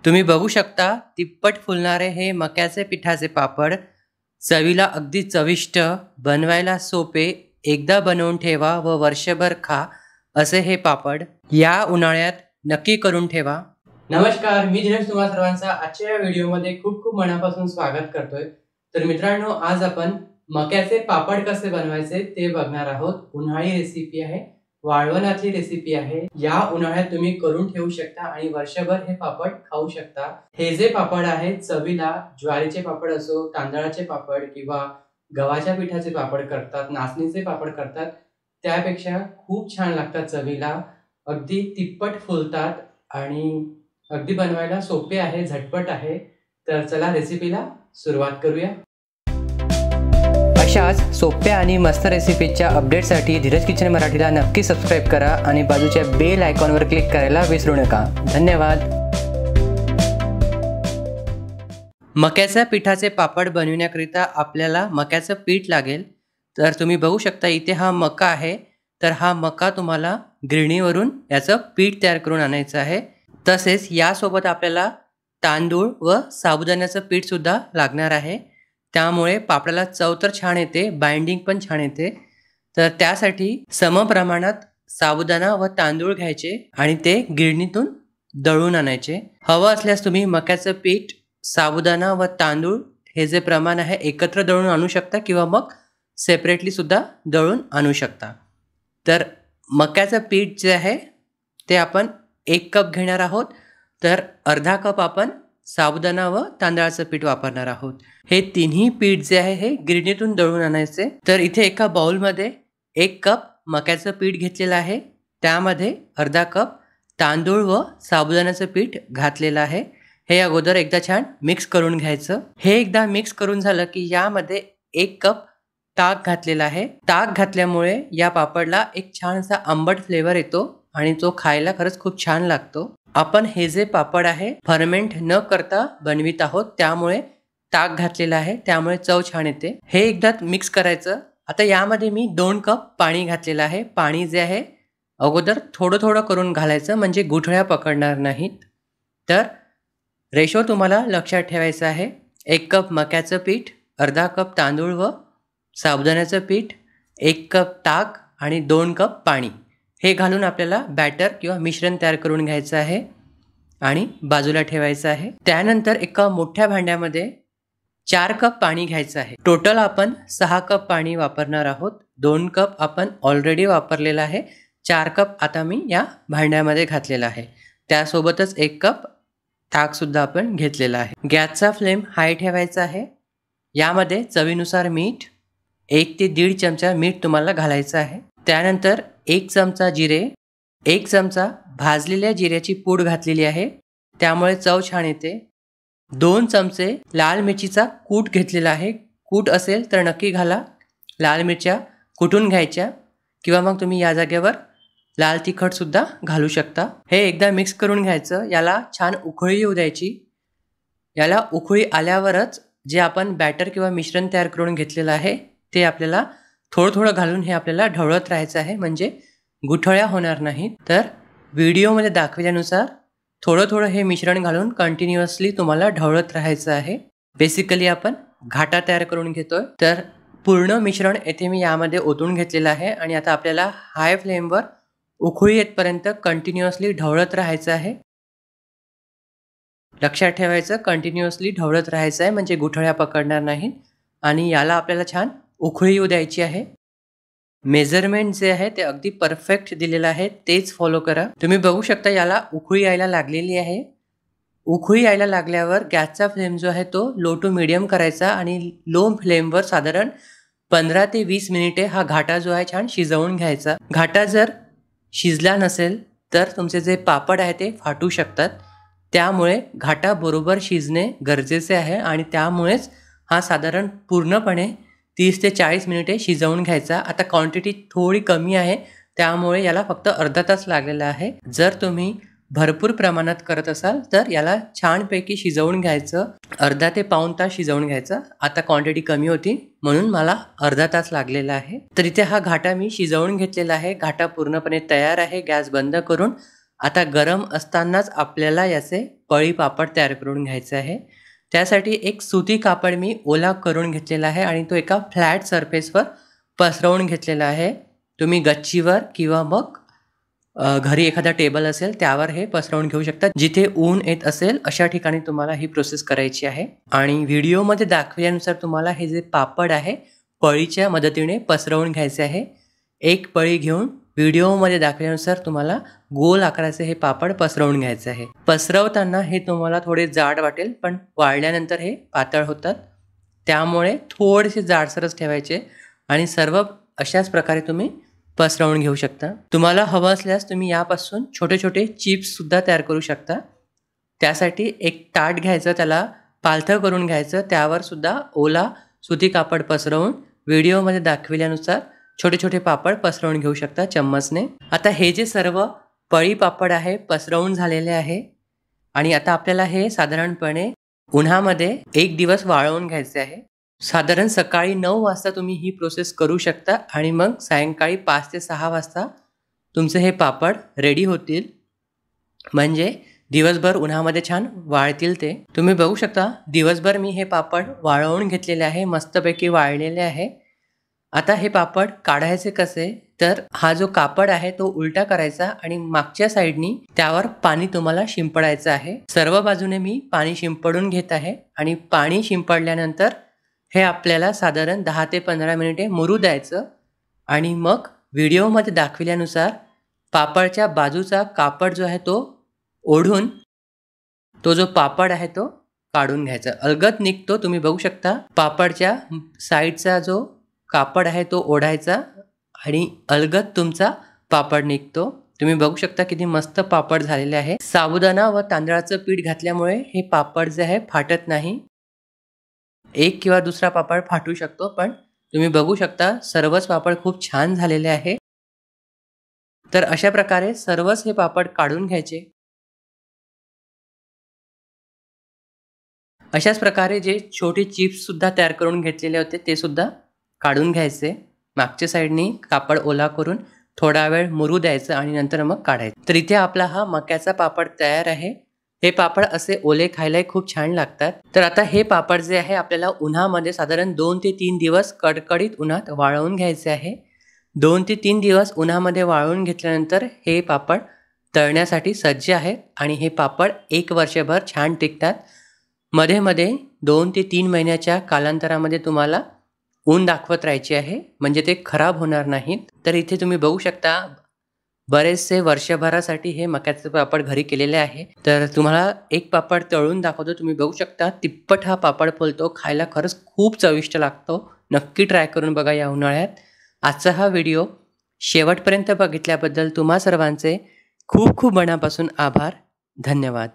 तुम्ही बघू शकता तिप्पट फुलणारे हे मक्याचे पिठाचे पापड चवीला अगदी चविष्ट, बनवायला सोपे, एकदा बनवून ठेवा व वर्षभर खा असे हे पापड या उन्हाळ्यात नक्की करून ठेवा। नमस्कार, मी धीरज तुम्हा सर्वांचा आजच्या व्हिडिओमध्ये खूप खूप मनापासून स्वागत करतोय। तर मित्रांनो, आज आपण मक्याचे पापड कसे बनवायचे ते बघणार आहोत। उन्हाळी रेसिपी आहे, वाळवणाची रेसिपी आहे। या उन्हाळ्यात तुम्ही करून ठेवू शकता आणि वर्षभर हे पापड खाऊ शकता। हे जे पापड आहेत चवीला ज्वारीचे पापड असो, तांदळाचे पापड किंवा गव्हाच्या पिठाचे पापड करतात, नाचणीचे पापड करतात, त्यापेक्षा खूप छान लागतात चवीला। अगदी तिप्पट फुलतात आणि अगदी बनवायला सोपे आहे, झटपट आहे। तर चला रेसिपीला सुरुवात करूया। अशाच सोप्या आणि मस्त रेसिपीच्या अपडेटसाठी धीरज किचन मराठीला नक्की सबस्क्राइब करा आणि बाजूच्या बेल आयकॉनवर क्लिक करायला विसरू नका। धन्यवाद। मक्याच्या पिठाचे पापड बनवण्याकरिता आपल्याला मक्याचं पीठ लागेल। तर तुम्ही बघू शकता इथे हा मका आहे। तर हा मका तुम्हाला गिरणीवरून याचं पीठ तयार करून आणायचं आहे। तसेच यासोबत आपल्याला तांदूळ व साबुदाण्याचं पीठ सुद्धा लागणार आहे। त्यामुळे पापडाला चव तर छान येते, बाइंडिंग पण छान येते। तर त्यासाठी समप्रमाणात साबुदाणा व तांदूळ घ्यायचे आणि ते गिरणीतून दळून आणायचे। हवं असल्यास तुम्ही मक्याचं पीठ, साबुदाणा व तांदूळ हे जे प्रमाण आहे एकत्र दळून आणू शकता किंवा मग सेपरेटली सुद्धा दळून आणू शकता। तर मक्याचं पीठ जे आहे ते आपण 1 कप घेणार आहोत। तर अर्धा कप आपण साबुदाणा व तांदळाचं पीठ वापरणार आहोत। हे तिन्ही पीठ जे आहे हे गिरणीतून दळून आणायचे। तर इथे एका बाउलमध्ये 1 कप मक्याचं पीठ घेतलेलं आहे, त्यामध्ये अर्धा कप तांदूळ व साबुदाण्याचं पीठ घातलेलं आहे। हे अगोदर एकदा छान मिक्स करून घ्यायचं। हे एकदा मिक्स करून झालं की यामध्ये 1 कप ताक घातलेला आहे। ताक घातल्यामुळे या पापडला एक छानसा आंबट फ्लेवर येतो आणि तो खायला खरंच खूप छान लागतो। आपण हे जे पापड आहे फर्मेंट न करता बनवित आहोत, त्यामुळे ताक घातलेला आहे, त्यामुळे चव छान येते। हे एकदा मिक्स करायचं। आता यामध्ये मी 2 कप पाणी घातलेलं आहे। पाणी जे आहे अगोदर थोडं थोडं करून घालायचं म्हणजे गुठळ्या पकडणार नाहीत। तर रेशो तुम्हाला लक्षात ठेवायचा आहे। 1 कप मक्याचं पीठ, अर्धा कप तांदूळ व साबुदाण्याचं पीठ, 1 कप ताक आणि 2 कप पाणी हे घालून आपल्याला बॅटर किंवा मिश्रण तयार करून घ्यायचं आहे आणि बाजूला ठेवायचं आहे। त्यानंतर एका मोठ्या भांड्यामध्ये 4 कप पाणी घ्यायचं आहे। टोटल आपण 6 कप पाणी वापरणार आहोत। 2 कप आपण ऑलरेडी वापरलेला आहे, 4 कप आता मी या भांड्यामध्ये घातलेला आहे। त्यासोबतच 1 कप ताक सुद्धा आपण घेतलेला आहे। गॅसचा फ्लेम हाय ठेवायचा आहे। यामध्ये चवीनुसार मीठ, 1 ते 1.5 चमचा मीठ तुम्हाला घालायचं आहे। त्यानंतर 1 चमचा जिरे, 1 चमचा भाजलेल्या जिऱ्याची पूड घातलेली आहे, त्यामुळे चव छान येते। 2 चमचे लाल मिरचीचा कूट घेतलेला आहे। कूट असेल तर नक्की घाला। लाल मिरच्या कुटून घ्यायच्या किंवा मग तुम्ही या जागेवर लाल तिखट सुद्धा घालू शकता। हे एकदा मिक्स करून घ्यायचं। याला छान उकळी येऊ द्यायची। याला उकळी आल्यावरच जे आपण बॅटर किंवा मिश्रण तयार करून घेतलेलं आहे ते आपल्याला थोडं थोडं घालून हे आपल्याला ढवळत राहायचं आहे, म्हणजे गुठळ्या होणार नाहीत। तर व्हिडिओमध्ये दाखवल्यानुसार थोडं थोडं हे मिश्रण घालून कंटिन्युअसली तुम्हाला ढवळत राहायचं आहे। बेसिकली आपण घाटा तयार करून घेतोय। तर पूर्ण मिश्रण येथे मी यामध्ये ओतून घेतलेलं आहे आणि आता आपल्याला हाय फ्लेमवर उकळी येतपर्यंत कंटिन्युअसली ढवळत राहायचं आहे। लक्षात ठेवायचं, कंटिन्युअसली ढवळत राहायचं आहे म्हणजे गुठळ्या पकडणार नाहीत आणि याला आपल्याला छान उकळी येऊ द्यायची आहे। मेजरमेंट जे आहे ते अगदी परफेक्ट दिलेलं आहे, तेच फॉलो करा। तुम्ही बघू शकता याला उकळी यायला लागलेली आहे। उकळी यायला लागल्यावर गॅसचा फ्लेम जो आहे तो लो टू मीडियम करायचा आणि लो फ्लेमवर साधारण 15 ते 20 मिनिटे हा घाटा जो आहे छान शिजवून घ्यायचा। घाटा जर शिजला नसेल तर तुमचे जे पापड आहे ते फाटू शकतात, त्यामुळे घाटा बरोबर शिजणे गरजेचे आहे आणि त्यामुळेच हा साधारण पूर्णपणे 30 ते 40 मिनिटे शिजवून घ्यायचा। आता क्वांटिटी थोडी कमी आहे, त्यामुळे याला फक्त अर्धा तास लागलेला आहे। जर तुम्ही भरपूर प्रमाणात करत असाल तर याला छानपैकी शिजवून घ्यायचं, अर्धा ते पाऊण तास शिजवून घ्यायचं। आता क्वांटिटी कमी होती म्हणून मला अर्धा तास लागलेला आहे। तर इथे हा घाटा मी शिजवून घेतलेला आहे। घाटा पूर्णपणे तयार आहे। गॅस बंद करून आता गरम असतानाच आपल्याला याचे पळी पापड तयार करून घ्यायचा आहे. त्यासाठी एक सुती कापड मी ओला करून घेतलेला आहे आणि तो एका फ्लॅट सरफेसवर पसरवून घेतलेला आहे. तुम्ही गच्चीवर किंवा मग घरी एखादा टेबल असेल त्यावर हे पसरवून घेऊ शकता. जिथे ऊन येत असेल अशा ठिकाणी तुम्हाला ही प्रोसेस करायची आहे. आणि व्हिडिओमध्ये दाखवल्यानुसार तुम्हाला हे जे पापड आहे पळीच्या मदतीने पसरवून घ्यायचे आहे. एक पळी घेऊन व्हिडिओमध्ये दाखवल्यानुसार तुम्हाला गोल आकाराचे हे पापड पसरवून घ्यायचे आहे. पसरवताना हे तुम्हाला थोडे जाड वाटेल, पण वाळल्यानंतर हे पातळ होतात. त्यामुळे थोडेसे जाडसरच ठेवायचे आणि सर्व अशाच प्रकारे तुम्ही पसरवून घेऊ शकता. तुम्हाला हवं असल्यास तुम्ही यापासून छोटे छोटे चिप्ससुद्धा तयार करू शकता. त्यासाठी एक ताट घ्यायचं, त्याला पालथं करून घ्यायचं, त्यावर सुद्धा ओला सुती कापड पसरवून व्हिडिओमध्ये दाखविल्यानुसार छोटे छोटे पापड पसरवून घेऊ शकता चम्मचने. आता हे जे सर्व पळी पापड आहे पसरवून झालेले आहे आणि आता आपल्याला हे साधारणपणे उन्हामध्ये 1 दिवस वाळवून घ्यायचे आहे. साधारण सकाळी 9 वाजता तुम्ही ही प्रोसेस करू शकता आणि मग सायंकाळी 5 ते 6 वाजता तुमचे हे पापड रेडी होतील. म्हणजे दिवसभर उन्हामध्ये छान वाळतील ते. तुम्ही बघू शकता दिवसभर मी हे पापड वाळवून घेतलेले आहे, मस्तपैकी वाळलेले आहे. आता हे पापड काढायचे कसे, तर हा जो कापड आहे तो उलटा करायचा आणि मागच्या साईडनी त्यावर पाणी तुम्हाला शिंपडायचं आहे. सर्व बाजूने मी पाणी शिंपडून घेत आहे आणि पाणी शिंपडल्यानंतर हे आपल्याला साधारण 10 ते 15 मिनिटे मुरू द्यायचं आणि मग व्हिडिओमध्ये दाखविल्यानुसार पापडच्या बाजूचा कापड जो आहे तो ओढून तो जो पापड आहे तो काढून घ्यायचा. अलगद निघतो. तुम्ही बघू शकता पापडच्या साईडचा जो कापड आहे तो ओढायचा आणि अलगद तुमचा पापड निघतो. तुम्ही बघू शकता किती मस्त पापड झालेले आहे. साबुदाणा व तांदळाचं पीठ घातल्यामुळे हे पापड जे आहे फाटत नाही. एक किंवा दुसरा पापड फाटू शकतो, पण तुम्ही बघू शकता सर्वच पापड खूप छान झालेले आहे. तर अशा प्रकारे सर्वच हे पापड काढून घ्यायचे. अशाच प्रकारे जे छोटे चिप्स सुद्धा तयार करून घेतलेले होते ते सुद्धा काढून घ्यायचे. मागच्या साईडनी कापड ओला करून थोडा वेळ मुरू द्यायचं आणि नंतर मग काढायचं. तर इथे आपला हा मक्याचा पापड तयार आहे. हे पापड असे ओले खायलाही खूप छान लागतात. तर आता हे पापड जे आहे आपल्याला उन्हामध्ये साधारण 2 ते 3 दिवस कडकडीत उन्हात वाळवून घ्यायचे आहे. 2 ते 3 दिवस उन्हामध्ये वाळवून घेतल्यानंतर हे पापड तळण्यासाठी सज्ज आहेत आणि हे पापड 1 वर्षभर छान टिकतात. मध्ये मध्ये 2 ते 3 महिन्याच्या कालांतरामध्ये तुम्हाला ऊन दाखवत राहायचे आहे, म्हणजे ते खराब होणार नाहीत. तर इथे तुम्ही बघू शकता बरेचसे वर्षभरासाठी हे मक्याचे पापड घरी केलेले आहे. तर तुम्हाला एक पापड तळून दाखवतो. तुम्ही बघू शकता तिप्पट हा पापड फुलतो. खायला खरंच खूप चविष्ट लागतो. नक्की ट्राय करून बघा या उन्हाळ्यात. आजचा हा व्हिडिओ शेवटपर्यंत बघितल्याबद्दल तुम्हा सर्वांचे खूप खूप मनापासून आभार. धन्यवाद.